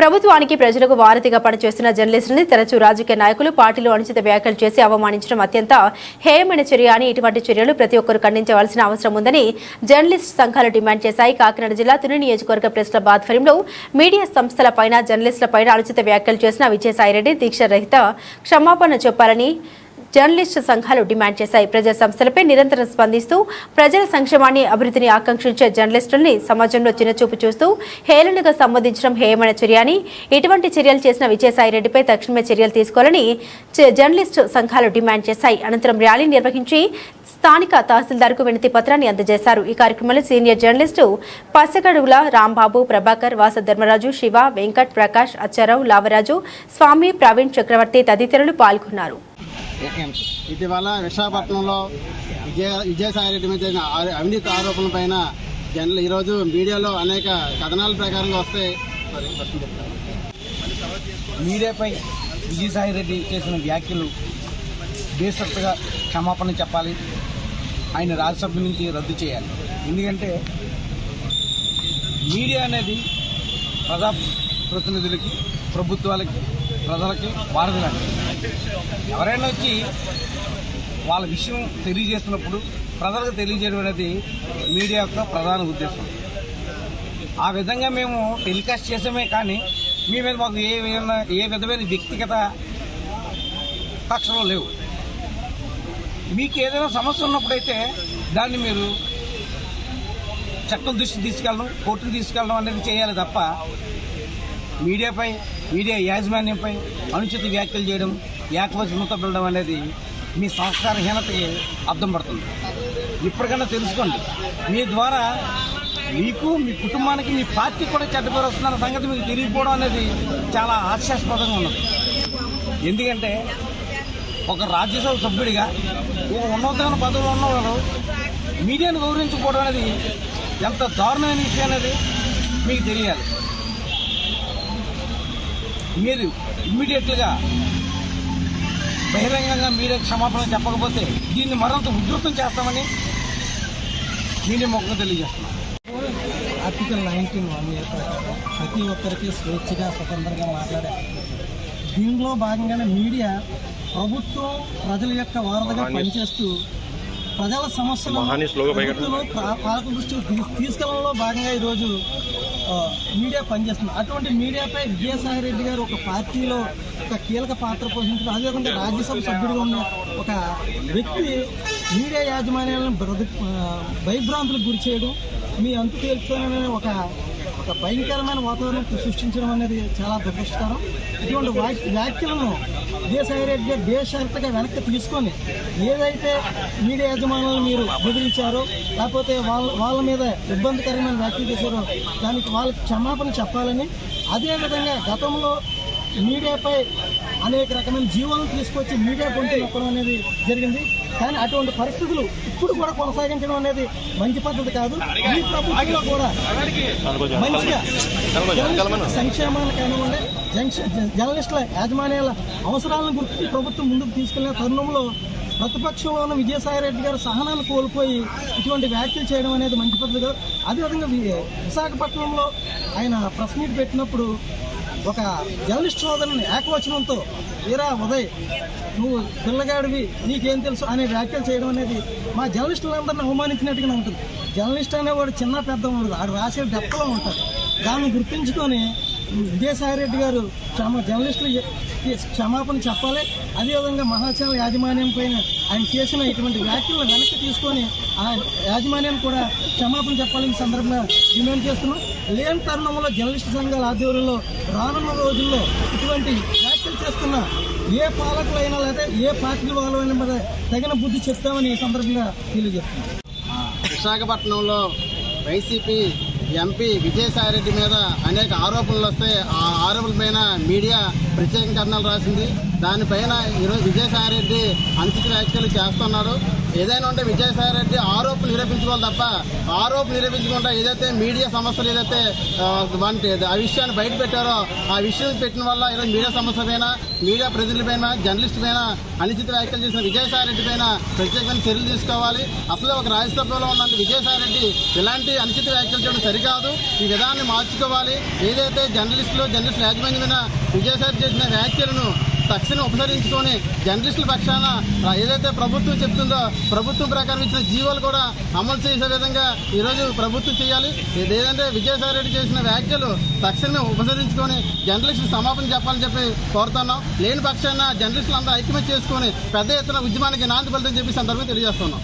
ప్రభుత్వానికి ప్రజలకు వారధిగా పనిచేస్తున్న జర్నలిస్టులని తరచూ రాజకీయ నాయకులు పార్టీలో అనుచిత వ్యాఖ్యలు చేసి అవమానించడం అత్యంత హేయమైన చర్య అని ఇటువంటి చర్యలు ప్రతి ఒక్కరూ ఖండించవలసిన అవసరం ఉందని జర్నలిస్ట్ సంఘాలు డిమాండ్ చేశాయి. కాకినాడ జిల్లా తుని నియోజకవర్గ ప్రెస్ క్లబ్ ఆధ్వర్యంలో మీడియా సంస్థలపైన జర్నలిస్టులపైన అనుచిత వ్యాఖ్యలు చేసిన విజయసాయిరెడ్డి దీక్ష రహిత క్షమాపణ చెప్పాలని జర్నలిస్టు సంఘాలు డిమాండ్ చేశాయి. ప్రజా సంస్థలపై నిరంతరం స్పందిస్తూ ప్రజల సంక్షేమాన్ని అభివృద్ధిని ఆకాంక్షించే జర్నలిస్టుల్ని సమాజంలో చిన్నచూపు చూస్తూ హేళనగా సంబోధించడం హేయమైన చర్య అని ఇటువంటి చర్యలు చేసిన విజయసాయిరెడ్డిపై తక్షణమే చర్యలు తీసుకోవాలని జర్నలిస్టు సంఘాలు డిమాండ్ చేశాయి. అనంతరం ర్యాలీ నిర్వహించి స్థానిక తహసీల్దార్కు వినతి పత్రాన్ని అందజేశారు. ఈ కార్యక్రమంలో సీనియర్ జర్నలిస్టు పసగడుగుల రాంబాబు, ప్రభాకర్, వాస ధర్మరాజు, శివ, వెంకట్, ప్రకాష్, అచ్చారావు, లావరాజు, స్వామి, ప్రవీణ్ చక్రవర్తి తదితరులు పాల్గొన్నారు. ఇటీవల విశాఖపట్నంలో విజయసాయిరెడ్డి మీద జరిగిన అవినీతి ఆరోపణలపైన ఈరోజు మీడియాలో అనేక కథనాల ప్రకారంగా వస్తాయి. మీడియాపై విజయసాయిరెడ్డి చేసిన వ్యాఖ్యలు బేసత్తుగా క్షమాపణ చెప్పాలి. ఆయన రాజ్యసభ నుంచి రద్దు చేయాలి. ఎందుకంటే మీడియా అనేది ప్రజాప్రతినిధులకి, ప్రభుత్వాలకి, ప్రజలకి వారధులండి. ఎవరైనా వచ్చి వాళ్ళ విషయం తెలియజేస్తున్నప్పుడు ప్రజలకు తెలియజేయడం అనేది మీడియా యొక్క ప్రధాన ఉద్దేశం. ఆ విధంగా మేము టెలికాస్ట్ చేసామే కానీ మీ మీద మాకు ఏ విధమైన వ్యక్తిగత కక్షలు లేవు. మీకు ఏదైనా సమస్య ఉన్నప్పుడైతే దాన్ని మీరు చట్టం దృష్టి తీసుకెళ్ళడం, కోర్టుకు తీసుకెళ్ళడం అనేది చేయాలి తప్ప మీడియా యాజమాన్యంపై అనుచిత వ్యాఖ్యలు చేయడం, ఏకవచనంతో పిలవడం అనేది మీ సంస్కారహీనతకి అర్థం పడుతుంది. ఇప్పటికైనా తెలుసుకోండి. మీ ద్వారా మీకు, మీ కుటుంబానికి, మీ పార్టీ కూడా చెడ్డ పేరు వస్తున్న సంగతి మీకు తెలియకపోవడం అనేది చాలా హాస్యాస్పదంగా ఉన్నది. ఎందుకంటే ఒక రాజ్యసభ సభ్యుడిగా ఒక ఉన్నతమైన పదవులు ఉన్నవాళ్ళు మీడియాను గౌరవించకపోవడం అనేది ఎంత దారుణమైన విషయం అనేది మీకు తెలియాలి. మీరు ఇమ్మీడియట్గా బహిరంగంగా మీడియా క్షమాపణ చెప్పకపోతే దీన్ని మరింత ఉధృతం చేస్తామని మీడియా మొక్కగా తెలియజేస్తున్నాం. ఆర్టికల్ 19 ప్రతి ఒక్కరికి స్వేచ్ఛగా స్వతంత్రంగా మాట్లాడే దీనిలో భాగంగానే మీడియా ప్రభుత్వం ప్రజల యొక్క వారధిగా పనిచేస్తూ ప్రజల సమస్యలను పాలక దృష్టికి తీసుకెళ్లడంలో భాగంగా ఈరోజు మీడియా పనిచేస్తుంది. అటువంటి మీడియాపై విజయసాయిరెడ్డి గారు ఒక పార్టీలో ఒక కీలక పాత్ర పోషించడం, అదేవిధంగా రాజ్యసభ సభ్యుడిగా ఉన్న ఒక వ్యక్తి మీడియా యాజమాన్యాలను భయభ్రాంతులకు గురి చేయడం, మీ అంతు తేల్చుకోవాలనే ఒక భయంకరమైన వాతావరణం సృష్టించడం అనేది చాలా దురదృష్టకరం. ఇటువంటి వ్యాఖ్యలను విజయసాయిరెడ్డి గారు బేషరతుగా వెనక్కి తీసుకొని ఏదైతే మీడియా యాజమాన్యాలు మీరు బెదిరించారో లేకపోతే వాళ్ళ మీద ఇబ్బందికరమైన వ్యాఖ్యలు చేశారో దానికి వాళ్ళకి క్షమాపణ చెప్పాలని, అదేవిధంగా గతంలో మీడియాపై అనేక రకమైన జీవాలను తీసుకొచ్చి మీడియా గొంతు నొక్కడం అనేది జరిగింది. కానీ అటువంటి పరిస్థితులు ఇప్పుడు కూడా కొనసాగించడం అనేది మంచి పద్ధతి కాదు. ఈ ప్రభుత్వంలో కూడా మంచిగా సంక్షేమానికి అనుగుణంగా జర్నలిస్టుల యాజమాన్యాల అవసరాలను గుర్తించి ప్రభుత్వం ముందుకు తీసుకెళ్లిన తరుణంలో ప్రతిపక్షంలో ఉన్న విజయసాయిరెడ్డి గారు సహనాన్ని కోల్పోయి ఇటువంటి వ్యాఖ్యలు చేయడం అనేది మంచి పద్ధతి కాదు. అదేవిధంగా విశాఖపట్నంలో ఆయన ప్రెస్ మీట్ పెట్టినప్పుడు ఒక జర్నలిస్ట్ సోదరుని ఏకవచనంతో వీరా ఉదయ్ నువ్వు పిల్లగాడివి నీకేం తెలుసు అనే వ్యాఖ్యలు చేయడం అనేది మా జర్నలిస్టులందరినీ అవమానించినట్టుగా ఉంటుంది. జర్నలిస్ట్ అనేవాడు చిన్న పెద్ద ఉండదు, ఆడు రాసే డెప్లో ఉంటాడు. దాన్ని గుర్తుంచుకొని విజయసాయిరెడ్డి గారు జర్నలిస్టులు క్షమాపణ చెప్పాలి. అదేవిధంగా మహాచాల యాజమాన్యం పైన ఆయన చేసిన ఇటువంటి వ్యాఖ్యలను వెనక్కి తీసుకొని ఆ యాజమాన్యాన్ని కూడా క్షమాపణ చెప్పాలని సందర్భంగా డిమాండ్ చేస్తున్నాం. లేని తరుణంలో జర్నలిస్టు సంఘాల ఆధ్వర్యంలో రానున్న రోజుల్లో ఇటువంటి వ్యాఖ్యలు చేస్తున్న ఏ పాలకులైనా లేదా ఏ పార్టీ వాళ్ళైనా మీద తగిన బుద్ధి చెప్తామని ఈ సందర్భంగా తెలియజేస్తున్నాం. విశాఖపట్నంలో వైసీపీ ఎంపీ విజయసాయిరెడ్డి మీద అనేక ఆరోపణలు వస్తాయి. ఆ ఆరోపణలపైన మీడియా ప్రత్యేక కథనాలు రాసింది. దానిపైన ఈరోజు విజయసాయిరెడ్డి అనుచిత వ్యాఖ్యలు చేస్తున్నారు. ఏదైనా ఉంటే విజయసాయి రెడ్డి ఆరోపణ నిరూపించుకోవాలి తప్ప ఆరోపణ నిరూపించకుండా ఏదైతే మీడియా సమస్యలు ఏదైతే ఆ విషయాన్ని బయట పెట్టారో ఆ విషయం పెట్టిన వల్ల ఈరోజు మీడియా సమస్య పైన మీడియా ప్రతినిధుల పైన జర్నలిస్ట్ పైన అనుచిత వ్యాఖ్యలు చేసిన విజయసాయి రెడ్డి పైన ప్రత్యేకమైన చర్యలు తీసుకోవాలి. అసలు ఒక రాజ్యసభలో ఉన్న విజయసాయి రెడ్డి ఇలాంటి అనుచిత వ్యాఖ్యలు చేయడం సరికాదు. ఈ విధానాన్ని మార్చుకోవాలి. ఏదైతే జర్నలిస్టులు యాజమాన్యమైన విజయసాయి చేసిన వ్యాఖ్యలను తక్షణం ఉపసరించుకొని జర్నలిస్టుల పక్షాన ఏదైతే ప్రభుత్వం చెప్తుందో ప్రభుత్వం ప్రకారం ఇచ్చిన జీవోలు కూడా అమలు చేసే విధంగా ఈరోజు ప్రభుత్వం చేయాలి. ఏదంటే విజయసాయి రెడ్డి చేసిన వ్యాఖ్యలు తక్షణమే ఉపసరించుకొని జర్నలిస్టులు సమాపన చెప్పాలని చెప్పి కోరుతున్నాం. లేని పక్షాన జర్నలిస్టులు అందరూ ఐక్యమత్యం చేసుకొని పెద్ద ఎత్తున ఉద్యమానికి నాంది పలుకుతారని చెప్పి సందర్భంగా తెలియజేస్తున్నాం.